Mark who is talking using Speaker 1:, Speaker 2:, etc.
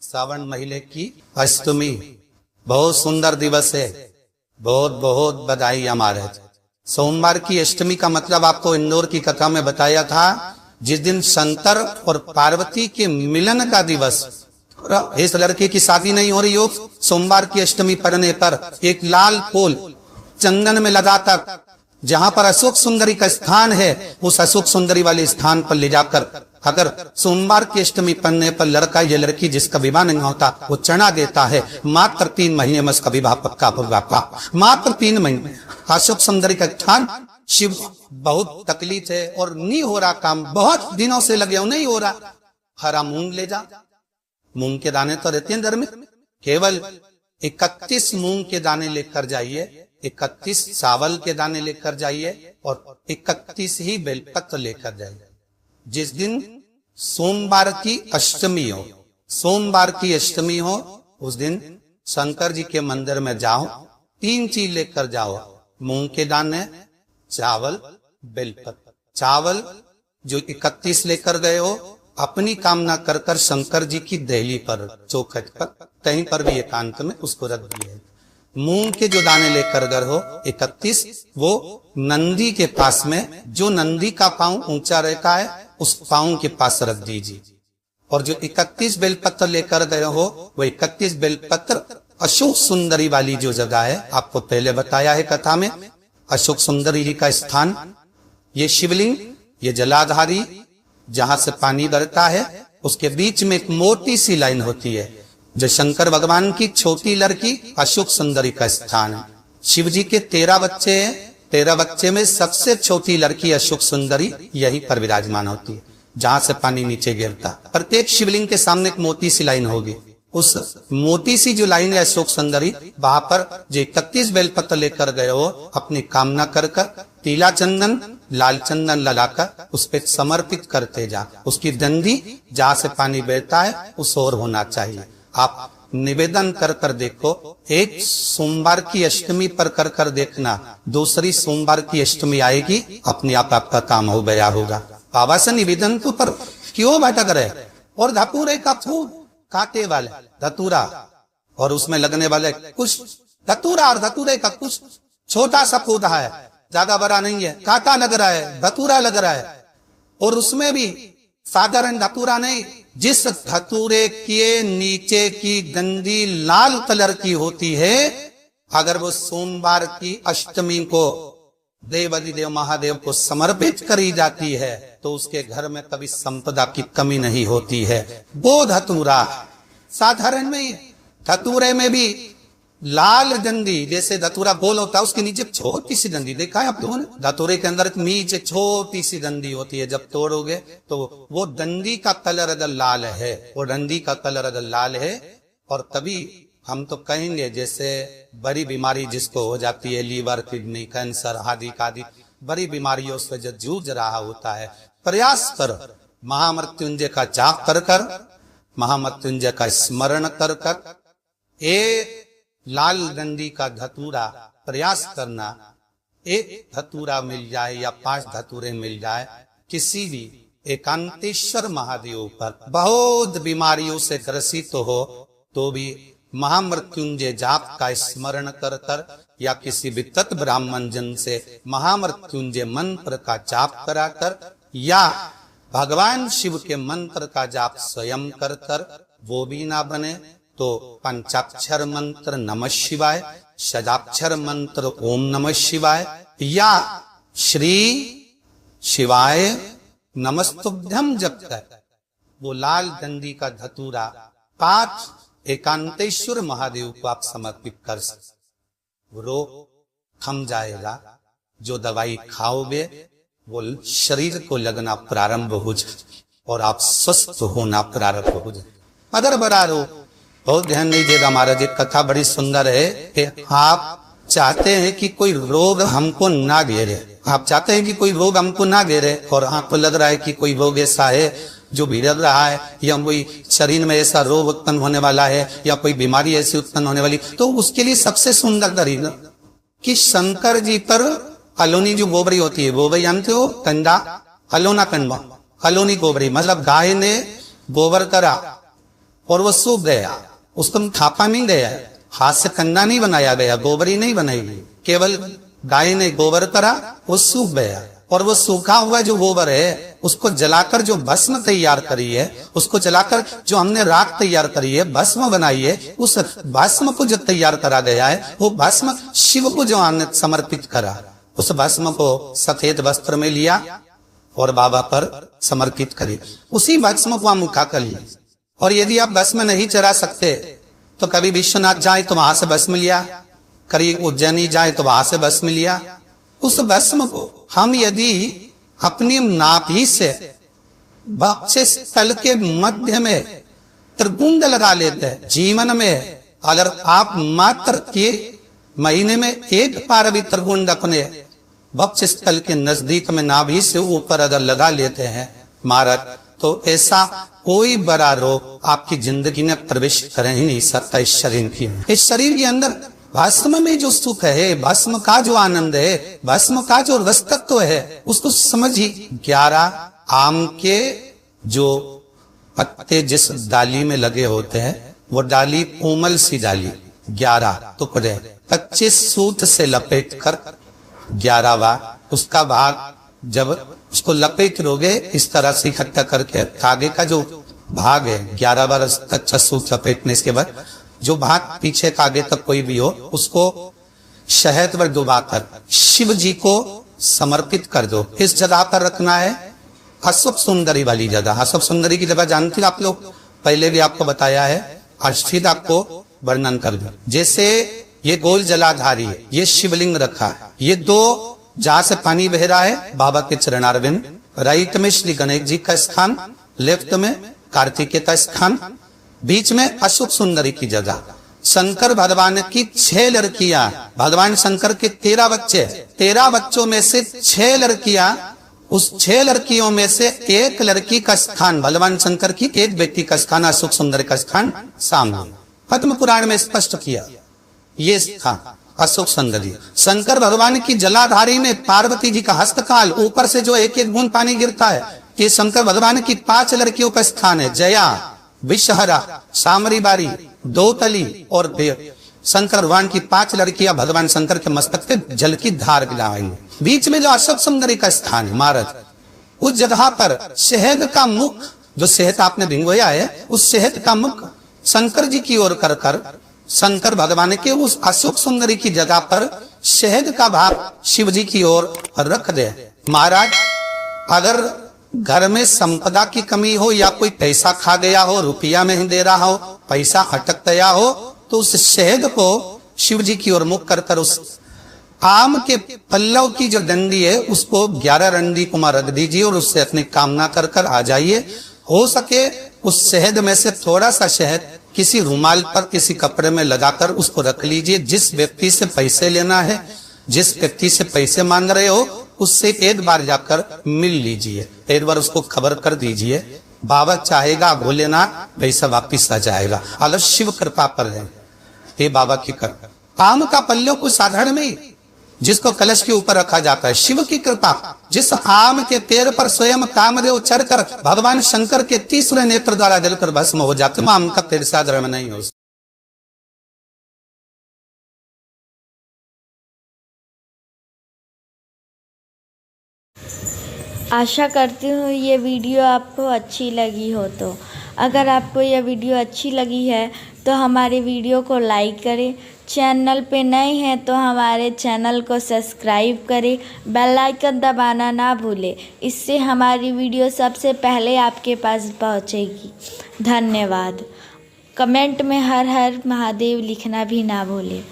Speaker 1: सावन महीने की अष्टमी बहुत सुंदर दिवस है। बहुत बहुत बधाई हमारे। सोमवार की अष्टमी का मतलब आपको इंदौर की कथा में बताया था, जिस दिन शंकर और पार्वती के मिलन का दिवस। इस लड़के की शादी नहीं हो रही हो, सोमवार की अष्टमी पड़ने पर एक लाल फूल चंदन में लगाकर जहां पर अशोक सुंदरी का स्थान है, उस अशोक सुंदरी वाले स्थान पर ले जाकर अगर सोमवार की अष्टमी पड़ने पर लड़का या लड़की जिसका विवाह नहीं होता वो चढ़ा देता है, मात्र 3 महीने में उसका विवाह पक्का होगा। मात्र 3 महीने। अशोक सुंदरी का स्थान शिव बहुत तकलीफ है और नहीं हो रहा काम, बहुत दिनों से लगे हो, नहीं हो रहा। हरा मूंग ले जा, मूंग के दाने तो रहते हैं घर में, केवल 31 मूंग के दाने लेकर जाइए, 31 चावल के दाने लेकर जाइए और 31 ही बेलपत्र लेकर जाइए। जिस दिन सोमवार की अष्टमी हो, सोमवार की अष्टमी हो, उस दिन शंकर जी के मंदिर में जाओ, 3 चीज लेकर जाओ, मूंग के दाने, चावल, बेलपत्र। चावल जो 31 लेकर गए हो, अपनी कामना कर कर शंकर जी की देहली पर, चौखट पर, कहीं पर भी एकांत में उसको रख दिए। मूंग के जो दाने लेकर गए हो 31, वो नंदी के पास में, जो नंदी का पांव ऊंचा रहता है उस पांव के पास रख दीजिए। और जो 31 बेलपत्र लेकर गए हो, वो 31 बेलपत्र अशोक सुंदरी वाली जो जगह है, आपको पहले बताया है कथा में, अशोक सुंदरी जी का स्थान, ये शिवलिंग, ये जलाधारी जहां से पानी बहता है, उसके बीच में एक मोटी सी लाइन होती है, जो शंकर भगवान की छोटी लड़की अशोक सुंदरी का स्थान है। शिव जी के 13 बच्चे हैं, 13 बच्चे में सबसे छोटी लड़की अशोक सुंदरी यहीं पर विराजमान होती है, जहां से पानी नीचे गिरता। प्रत्येक शिवलिंग के सामने एक मोटी सी लाइन होगी, उस मोटी सी जो लाइन है अशोक सुंदरी, वहां पर जो 31 बेलपत्र लेकर गए हो, अपनी कामना कर कर पीला चंदन, लाल चंदन लगाकर उस पे समर्पित करते जा। उसकी डंडी जहां से पानी बहता है उस ओर होना चाहिए। आप निवेदन कर कर देखो, एक सोमवार की अष्टमी पर कर कर देखना, दूसरी सोमवार की अष्टमी आएगी, अपने आप आपका काम हो गया होगा। बाबा से निवेदन तो पर क्यों भटक रहे। और धतूरे का फूल, कांटे वाले धतूरा, और उसमें लगने वाले कुछ धतूरा और धतूरे का कुछ छोटा सा पौधा है, ज्यादा बड़ा नहीं है, कांटा लग रहा है, धतूरा लग रहा है। और उसमें भी साधारण धतूरा नहीं, जिस धतूरे के नीचे की डंडी लाल कलर की होती है, अगर वो सोमवार की अष्टमी को देवाधिदेव महादेव को समर्पित करी जाती है, तो उसके घर में कभी संपदा की कमी नहीं होती है। वो धतूरा साधारण में, धतूरे में भी लाल डंडी, जैसे धतूरा गोल होता है उसके नीचे छोटी सी डंडी, देखा है आप लोगों ने? धतूरे के अंदर नीचे छोटी सी डंडी होती है, जब तोड़ोगे तो वो डंडी का कलर अगर लाल है, वो डंडी का कलर अगर लाल है, और तभी हम तो कहेंगे जैसे बड़ी बीमारी जिसको हो जाती है, लीवर, किडनी, कैंसर आदि आदि बड़ी बीमारियों से जो जूझ रहा होता है, प्रयास कर महामृत्युंजय का जाप कर कर, महामृत्युंजय का स्मरण कर कर, एक लाल डंडी का धतूरा प्रयास करना, एक धतूरा मिल जाए या 5 धतूरे मिल जाए, किसी भी एकांतेश्वर महादेव पर बहुत बीमारियों से ग्रसित हो तो भी महामृत्युंजय जाप का स्मरण कर कर, या किसी वित्त ब्राह्मण जन से महामृत्युंजय मंत्र का जाप कराकर, या भगवान शिव के मंत्र का जाप स्वयं कर कर, वो भी ना बने तो पंचाक्षर मंत्र नमः शिवाय, षडाक्षर मंत्र ओम नमः शिवाय, या श्री शिवाय नमस्तुभ्यम जप कर वो लाल डंडी का धतूरा 5 एकांतेश्वर महादेव को आप समर्पित कर सकते। वो रोग थम जाएगा, जो दवाई खाओगे वो शरीर को लगना प्रारंभ हो जाए और आप स्वस्थ होना प्रारंभ हो जाए। अगर बड़ा रोग, बहुत ध्यान नहीं देगा महाराज, एक कथा बड़ी सुंदर है कि आप चाहते हैं कि कोई रोग हमको ना घेरे, आप चाहते हैं कि कोई रोग हमको ना घेरे, और आपको लग रहा है कि कोई रोग ऐसा है जो भिड़ रहा है, या कोई शरीर में ऐसा रोग उत्पन्न होने वाला है, या कोई बीमारी ऐसी उत्पन्न होने वाली, तो उसके लिए सबसे सुंदर तरीका कि शंकर जी पर अलोनी जो गोबरी होती है, गोबरी जानते हो, कंडा, अलोना कंडा, अलोनी गोबरी, मतलब गाय ने गोबर करा और वो सूख गया, उसको थापा नहीं गया, हाथ से कंधा नहीं बनाया गया, गोबरी नहीं बनाई गई, केवल गाय ने गोबर करा, वो सूख गया। और वो सूखा हुआ जो गोबर है उसको जलाकर जो भस्म तैयार करी है, उसको जलाकर जो हमने राख तैयार करी है, भस्म बनाई है, उस भस्म को जो तैयार करा गया है वो भस्म शिव को जो हमने समर्पित करा, उस भस्म को सफेद वस्त्र में लिया और बाबा पर समर्पित करी। उसी भस्म को हम उठाकर लिए। और यदि आप भस्म नहीं चढ़ा सकते तो कभी विश्वनाथ जाए तो वहां से भस्म लिया, कभी उज्जैनी जाए तो वहां से भस्म लिया। उस भस्म को हम यदि अपनी नाभि से बक्षिस स्थल के मध्य में त्रिगुंड लगा लेते हैं, जीवन में अगर आप मात्र के महीने में एक बार भी त्रिगुंड अपने बक्षिस स्थल के नजदीक में नाभि से ऊपर अगर लगा लेते हैं महाराज, तो ऐसा कोई बड़ा रोग आपकी जिंदगी में प्रवेश कर ही नहीं सकता। इस शरीर की, इस शरीर के अंदर भस्म में जो सुख है, भस्म का जो आनंद है, भस्म का जो रसतत्व है, उसको समझिए। 11 आम के जो पत्ते जिस डाली में लगे होते हैं, वो डाली कोमल सी डाली, 11 टुकड़े 25 सूत से लपेट कर 11वां उसका भाग जब उसको लपेट लोगे इस तरह से इकट्ठा करके, आगे का जो भाग है 11 बार कच्चा सूत लपेटने के बाद जो भाग पीछे का आगे तक कोई भी हो, उसको शहद पर डुबाकर शिव जी को समर्पित कर दो। इस जगह पर रखना है अशुभ सुंदरी वाली जगह। अशुभ सुंदरी की जगह जानते आप लोग, पहले भी आपको बताया है, आज आपको वर्णन कर दो। जैसे ये गोल जलाधारी है, ये शिवलिंग रखा है, ये 2 जहां से पानी बह रहा है बाबा के चरणारविंद, राइट में श्री गणेश जी का स्थान, लेफ्ट में कार्तिकेय का स्थान, बीच में अशुभ सुंदरी की जगह। शंकर भगवान की 6 लड़कियां, भगवान शंकर के 13 बच्चे, 13 बच्चों में से 6 लड़कियां, उस 6 लड़कियों में से एक लड़की का स्थान, भगवान शंकर की एक बेटी का स्थान, अशुभ सुंदरी का स्थान सामने पद्म पुराण में स्पष्ट किया। ये स्थान अशुभ सुंदरी। शंकर भगवान की जलाधारी में पार्वती जी का हस्तकाल, ऊपर से जो एक एक बूंद पानी गिरता है, ये शंकर भगवान की 5 लड़कियों का स्थान है, जया, विषहरा, सामरी बारी, दोतली और देव। शंकर भगवान की 5 लड़कियां भगवान शंकर के मस्तक पे जल की धार गिराएंगे। बीच में जो अशुभ सुंदरी का स्थान है महाराज, उस जगह पर शहद का मुख, जो शहद आपने भिंगोया है, उस शहद का मुख शंकर जी की ओर कर कर शंकर भगवान के उस अशुभ सुंदरी की जगह पर शहद का भाग शिव जी की ओर रख दे। महाराज अगर घर में संपदा की कमी हो या कोई पैसा खा गया हो, रुपया नहीं दे रहा हो, पैसा अटक गया हो, तो उस शहद को शिव जी की ओर मुख कर कर उस आम के पल्लव की जो डंडी है उसको 11 डंडी को रख दीजिए और उससे अपनी कामना कर कर आ जाइए। हो सके उस शहद में से थोड़ा सा शहद किसी रुमाल पर, किसी कपड़े में लगाकर उसको रख लीजिए। जिस व्यक्ति से पैसे लेना है, जिस व्यक्ति से पैसे मांग रहे हो, उससे एक बार जाकर मिल लीजिए, एक बार उसको खबर कर दीजिए। बाबा चाहेगा भोलेनाथ पैसा वापिस आ जाएगा, अगर शिव कृपा पर है। हे बाबा की कृपा। आम का पल्लव को साधारण में जिसको कलश के ऊपर रखा जाता है, शिव की कृपा। जिस आम के पेड़ पर स्वयं कामदेव चढ़कर भगवान शंकर के तीसरे नेत्र द्वारा जलकर भस्म हो जाते, आम का पेड़ साधारण नहीं हो।
Speaker 2: आशा करती हूँ ये वीडियो आपको अच्छी लगी हो। तो अगर आपको यह वीडियो अच्छी लगी है तो हमारे वीडियो को लाइक करें, चैनल पे नए हैं तो हमारे चैनल को सब्सक्राइब करें, बेल आइकन दबाना ना भूलें, इससे हमारी वीडियो सबसे पहले आपके पास पहुंचेगी। धन्यवाद। कमेंट में हर हर महादेव लिखना भी ना भूलें।